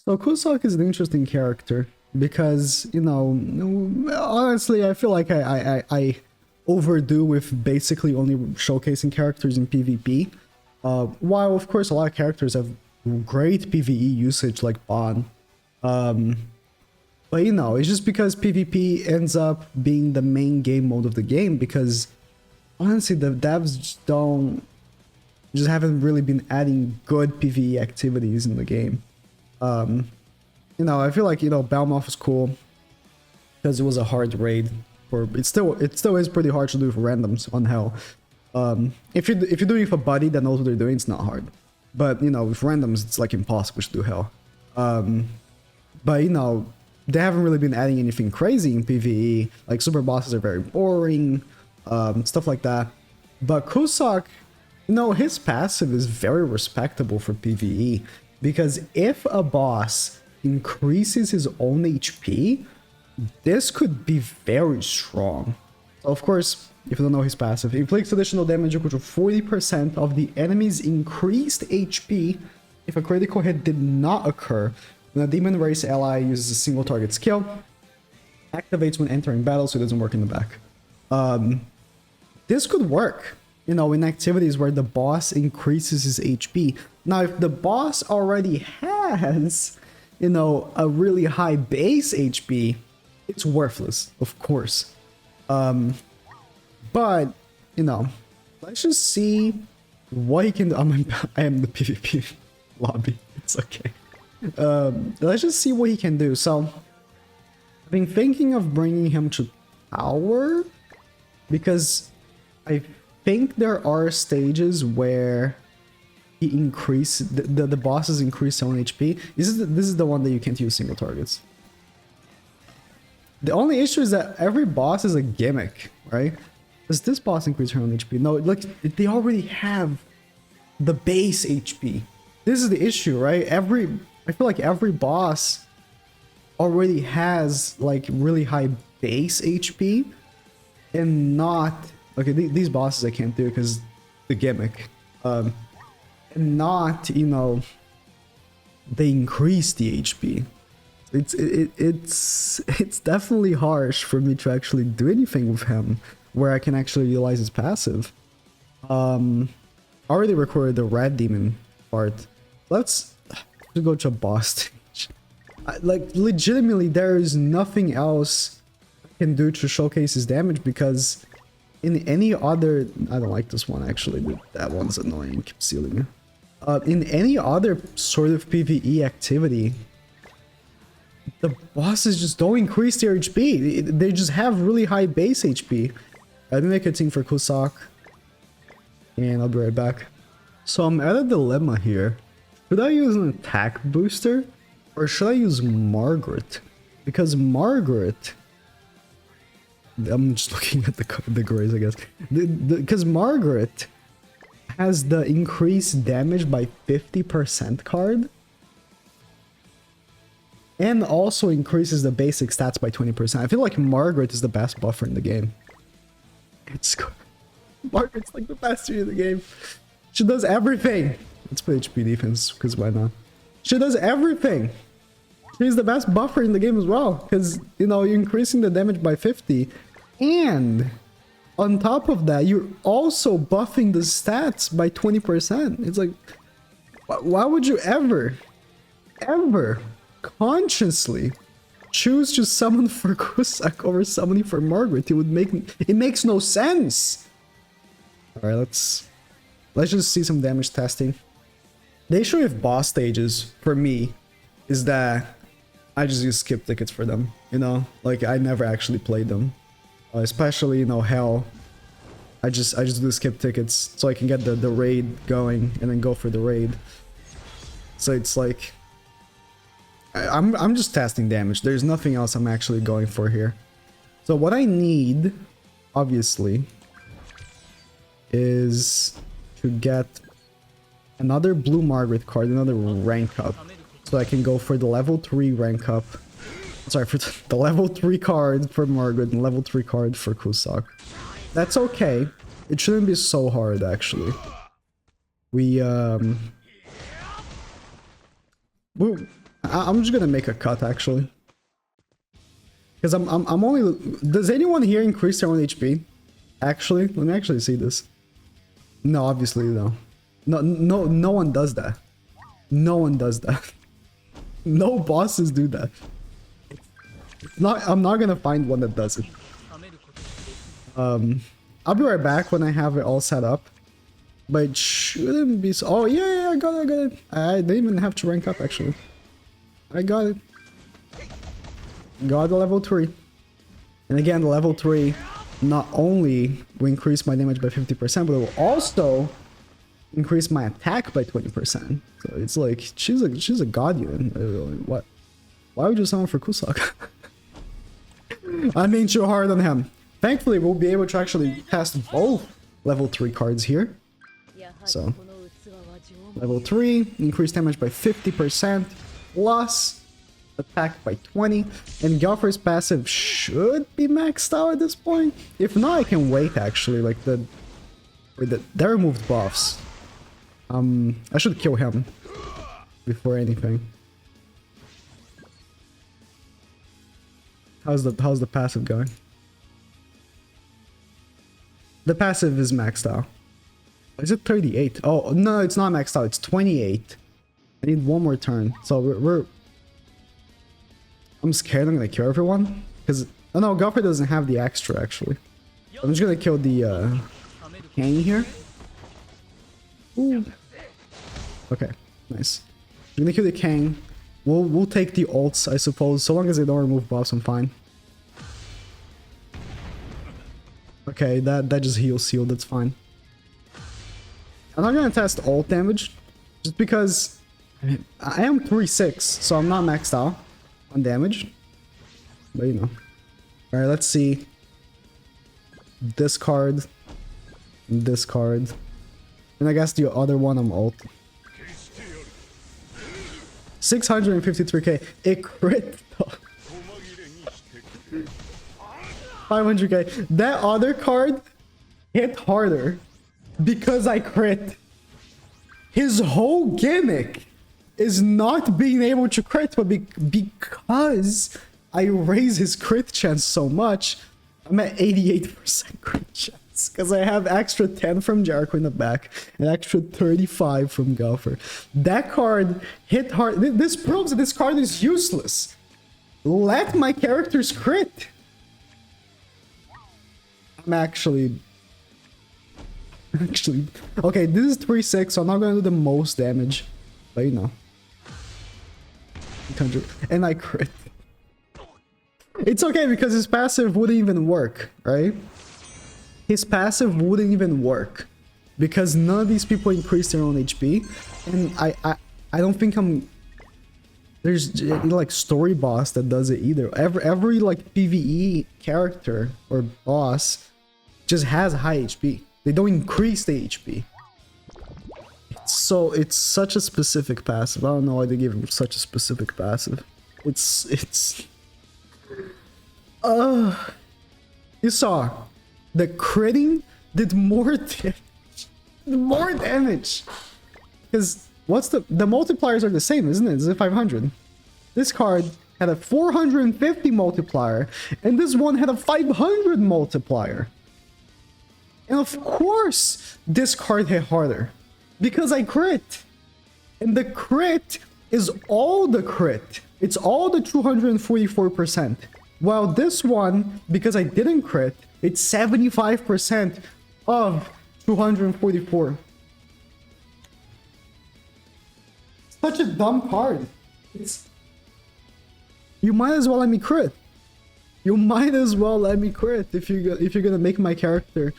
So Cusack is an interesting character because, you know, honestly, I feel like I overdo with basically only showcasing characters in PvP. While, of course, a lot of characters have great PvE usage like Bon. But, you know, it's just because PvP ends up being the main game mode of the game because, honestly, the devs just haven't really been adding good PvE activities in the game. You know, I feel like, you know, Belmoth was cool because it was a hard raid. It still is pretty hard to do for randoms on Hell. If you're doing it for buddy that knows what they're doing, it's not hard. But, you know, with randoms, it's like impossible to do Hell. But, you know, they haven't really been adding anything crazy in PvE. Like, super bosses are very boring, stuff like that. But Cusack, you know, his passive is very respectable for PvE. Because if a boss increases his own HP, this could be very strong. So of course, if you don't know his passive, inflicts additional damage equal to 40% of the enemy's increased HP if a critical hit did not occur when a demon race ally uses a single target skill. Activates when entering battle, so it doesn't work in the back. This could work, you know, in activities where the boss increases his HP. Now, if the boss already has, you know, a really high base HP, it's worthless, of course. But, you know, let's just see what he can do. I am the PvP lobby. It's okay. Let's just see what he can do. So, I've been thinking of bringing him to power because I think there are stages where he the bosses increase their own HP. This is the one that you can't use single targets. The only issue is that every boss is a gimmick, right? Does this boss increase her own HP? No, like they already have the base HP. This is the issue, right? I feel like every boss already has like really high base HP and not okay. These bosses I can't do because the gimmick. Not, you know, they increase the HP. It's definitely harsh for me to actually do anything with him where I can actually utilize his passive. Already recorded the red demon part. Let's go to a boss stage. Like legitimately, there is nothing else I can do to showcase his damage because in any other, I don't like this one actually. That one's annoying. Keep sealing me. In any other sort of PvE activity, the bosses just don't increase their HP. They just have really high base HP. Let me make a team for Cusack. And I'll be right back. So I'm at a dilemma here. Should I use an attack booster? Or should I use Margaret? Because Margaret... I'm just looking at the grays, I guess. Because Margaret has the increased damage by 50% card. And also increases the basic stats by 20%. I feel like Margaret is the best buffer in the game. Margaret's like the best in the game. She does everything. Let's play HP defense, because why not? She does everything. She's the best buffer in the game as well. Because, you know, you're increasing the damage by 50. And on top of that, you're also buffing the stats by 20%. It's like, why would you ever consciously choose to summon for Cusack over summoning for Margaret? It makes no sense. All right, let's just see some damage testing. The issue with boss stages for me is that I just use skip tickets for them. You know, like I never actually played them, especially, you know, Hell. I just do skip tickets so I can get the raid going and then go for the raid. So it's like I'm just testing damage. There's nothing else I'm actually going for here. So what I need, obviously, is to get another blue Margaret card, another rank up, so I can go for the level 3 rank up. Sorry, for the level 3 card for Margaret and level 3 card for Cusack. That's okay. It shouldn't be so hard, actually. I'm just gonna make a cut actually. Because I'm only... Does anyone here increase their own HP? Actually, let me actually see this. No, obviously no. No one does that. No one does that. No bosses do that. I'm not gonna find one that does it. I'll be right back when I have it all set up. But it shouldn't be so... Oh yeah, I got it. I didn't even have to rank up actually. I got it. Got the level 3. And again, the level 3 not only will increase my damage by 50%, but it will also increase my attack by 20%. So it's like she's a god unit. What? Why would you summon for Cusack? I mean, too hard on him. Thankfully, we'll be able to actually test both level 3 cards here. So, level 3, increase damage by 50%, plus attack by 20, and Galfer's passive should be maxed out at this point. If not, I can wait actually, like they removed buffs. I should kill him before anything. How's the passive going? The passive is maxed out. Is it 38? Oh, no, it's not maxed out. It's 28. I need one more turn. So we're... I'm scared I'm gonna kill everyone. Because... Oh no, Galfer doesn't have the extra, actually. I'm just gonna kill the, Kang here. Ooh. Okay, nice. I'm gonna kill the Kang. We'll take the ults, I suppose. So long as they don't remove buffs, I'm fine. Okay, that just heals seal, that's fine. I'm not gonna test ult damage, just because I am 3-6, so I'm not maxed out on damage. But you know. Alright, let's see. This card. This card. And I guess the other one I'm ult. 653k. It crit though. 500k. That other card hit harder because I crit. His whole gimmick is not being able to crit, but because I raise his crit chance so much, I'm at 88% crit chance. Because I have extra 10 from Jericho in the back and extra 35 from Galfer. That card hit hard. This proves that this card is useless. Let my characters crit. I'm actually... Okay, this is 3-6, so I'm not gonna do the most damage. But you know. 800. And I crit. It's okay because his passive wouldn't even work, right? His passive wouldn't even work. Because none of these people increase their own HP. And I don't think there's like story boss that does it either. Every like PVE character or boss just has high HP. They don't increase the HP. It's such a specific passive. I don't know why they gave him such a specific passive. It's you saw the critting did more damage. Because what's the multipliers are the same, isn't it? It's a 500. This card had a 450 multiplier, and this one had a 500 multiplier. And of course, this card hit harder. Because I crit. And the crit is all the crit. It's all the 244%. While this one, because I didn't crit, it's 75% of 244. Such a dumb card. You might as well let me crit. You might as well let me crit if you're gonna make my character,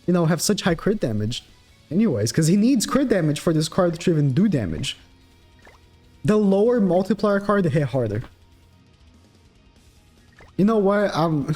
you know, have such high crit damage. Anyways, because he needs crit damage for this card to even do damage. The lower multiplier card hit harder. You know what? I'm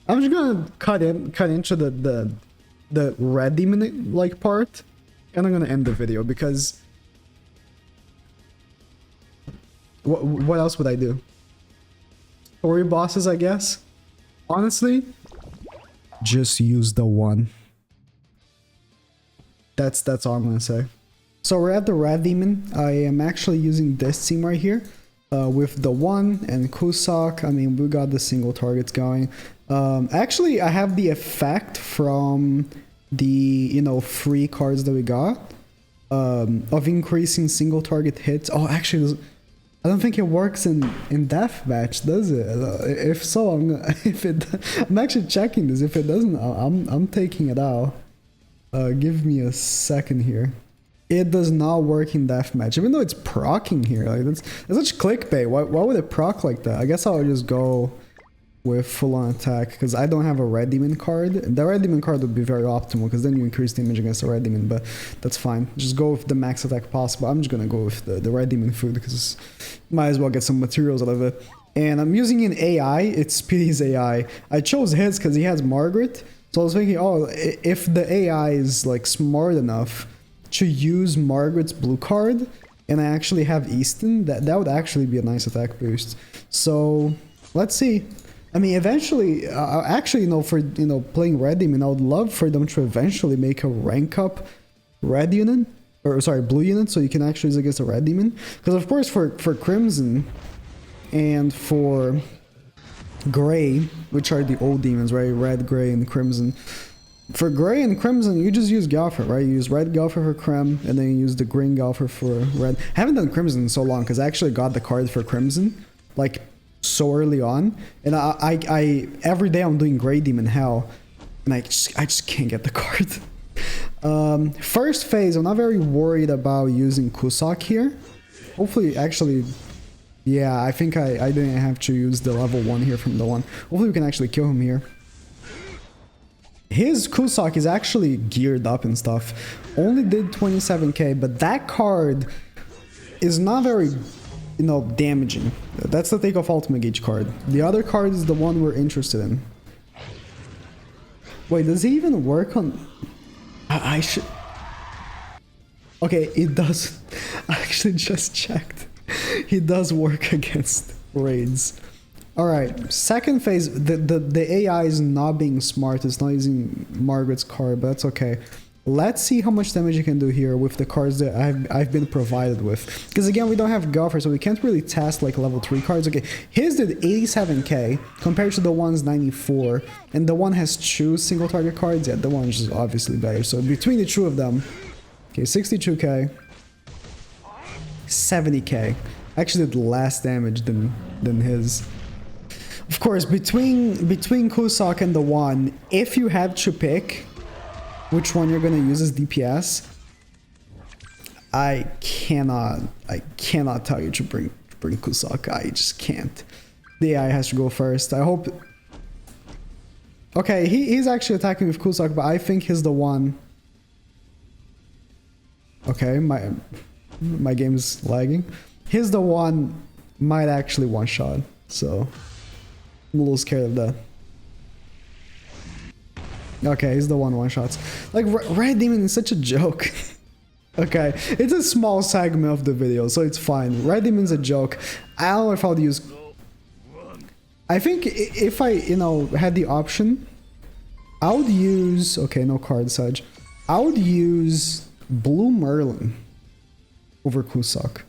just gonna cut into the red demon like part, and I'm gonna end the video because what else would I do? Story bosses, I guess. Honestly, just use the one. That's all I'm gonna say. So we're at the Red Demon. I am actually using this team right here with the one and Cusack. I mean, we got the single targets going. Actually, I have the effect from the, you know, free cards that we got of increasing single target hits. Oh, actually, I don't think it works in deathmatch, does it? If so, I'm actually checking this. If it doesn't, I'm taking it out. Give me a second here. It does not work in deathmatch, even though it's procking here. Like that's such clickbait. Why would it proc like that? I guess I'll just go with full-on attack because I don't have a red demon card. The red demon card would be very optimal because then you increase damage against the red demon, but that's fine. Just go with the max attack possible. I'm just gonna go with the red demon food because might as well get some materials out of it. And I'm using an AI. It's Speedy's AI. I chose his because he has Margaret. So I was thinking, oh, if the AI is like smart enough to use Margaret's blue card and I actually have Easton, that would actually be a nice attack boost. So let's see. I mean, eventually, actually, you know, for, you know, playing Red Demon, I would love for them to eventually make a rank up Red unit, or sorry, Blue unit, so you can actually use against a Red Demon. Because of course, for Crimson and for Gray, which are the old demons, right? Red, Gray, and Crimson. For Gray and Crimson, you just use Galfer, right? You use Red Galfer for Crem, and then you use the Green Galfer for Red. I haven't done Crimson in so long, because I actually got the card for Crimson, like, so early on. And I every day I'm doing Gray Demon Hell, and I just can't get the card. First phase, I'm not very worried about using Cusack here. Hopefully, actually, yeah, I think I didn't have to use the level 1 here from the 1. Hopefully we can actually kill him here. His Cusack is actually geared up and stuff. Only did 27k, but that card is not very, you know, damaging. That's the Take Off Ultimate Gauge card. The other card is the one we're interested in. Wait, does he even work on... I should... Okay, it does. I actually just checked. He does work against raids. Alright, second phase, the AI is not being smart, it's not using Margaret's card, but that's okay. Let's see how much damage you can do here with the cards that I've been provided with. Because again, we don't have Galfer, so we can't really test like level 3 cards. Okay, his did 87k compared to the one's 94, and the one has 2 single target cards. Yeah, the one's just obviously better. So between the 2 of them, okay, 62k, 70k. Actually did less damage than his. Of course, between Cusack and the one, if you had to pick which one you're gonna use as DPS, I cannot tell you to bring Cusack. I just can't. The AI has to go first. I hope. Okay, he's actually attacking with Cusack, but I think he's the one. Okay, my game's lagging. He's the one might actually one shot, so I'm a little scared of that. Okay, he's the one shots. Like, Red Demon is such a joke. Okay, it's a small segment of the video, so it's fine. Red Demon's a joke. I don't know if I'll use... I think if I, you know, had the option, I would use... Okay, no card Sedge. I would use Blue Merlin over Cusack.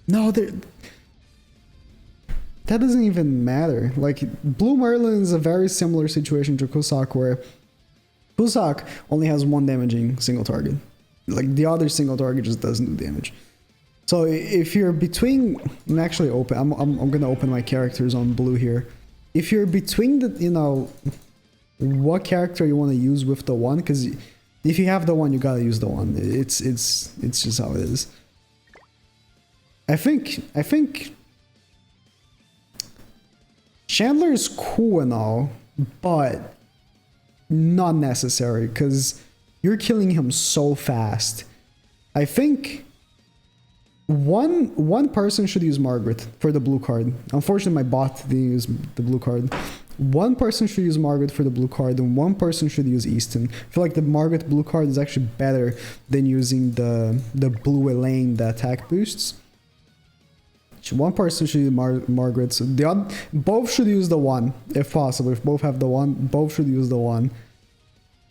No, that doesn't even matter. Like, Blue Merlin is a very similar situation to Cusack, where Cusack only has 1 damaging single target. Like, the other single target just doesn't do damage. So if you're between... I'm actually open. I'm gonna open my characters on blue here. If you're between the, you know, what character you want to use with the one, because if you have the one, you gotta use the one. It's just how it is. I think Chandler is cool and all, but not necessary, because you're killing him so fast. I think one person should use Margaret for the blue card. Unfortunately, my bot didn't use the blue card. One person should use Margaret for the blue card, and one person should use Easton. I feel like the Margaret blue card is actually better than using the blue Elaine, the attack boosts. One person should use Margaret. So both should use the one, if possible. If both have the one, both should use the one.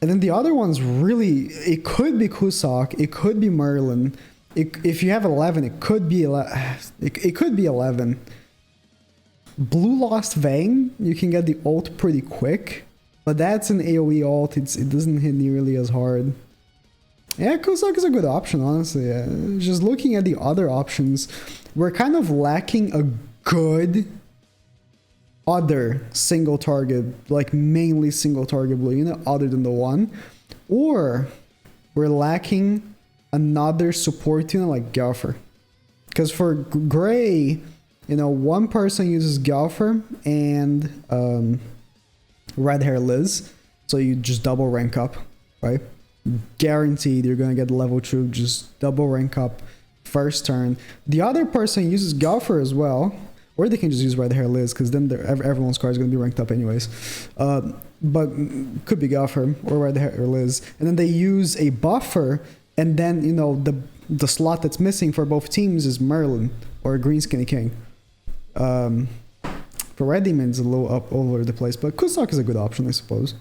And then the other ones really, it could be Cusack, it could be Merlin. If you have 11, it could be it could be 11. Blue Lost Vein, you can get the ult pretty quick, but that's an AoE ult. It doesn't hit nearly as hard. Yeah, Cusack is a good option, honestly. Yeah. Just looking at the other options, we're kind of lacking a good other single target, like mainly single target blue unit other than the one, or we're lacking another support unit like Gelfer. Because for Gray, you know, one person uses Gelfer and Red Hair Liz, so you just double rank up, right? Guaranteed you're gonna get level 2, just double rank up first turn. The other person uses Gelfer as well, or they can just use Red Hair Liz, because then everyone's card is gonna be ranked up anyways. But could be Gelfer or Red Hair Liz, and then they use a buffer, and then you know the slot that's missing for both teams is Merlin or Green Skinny King. For Red Demon's a little up all over the place, but Cusack is a good option, I suppose.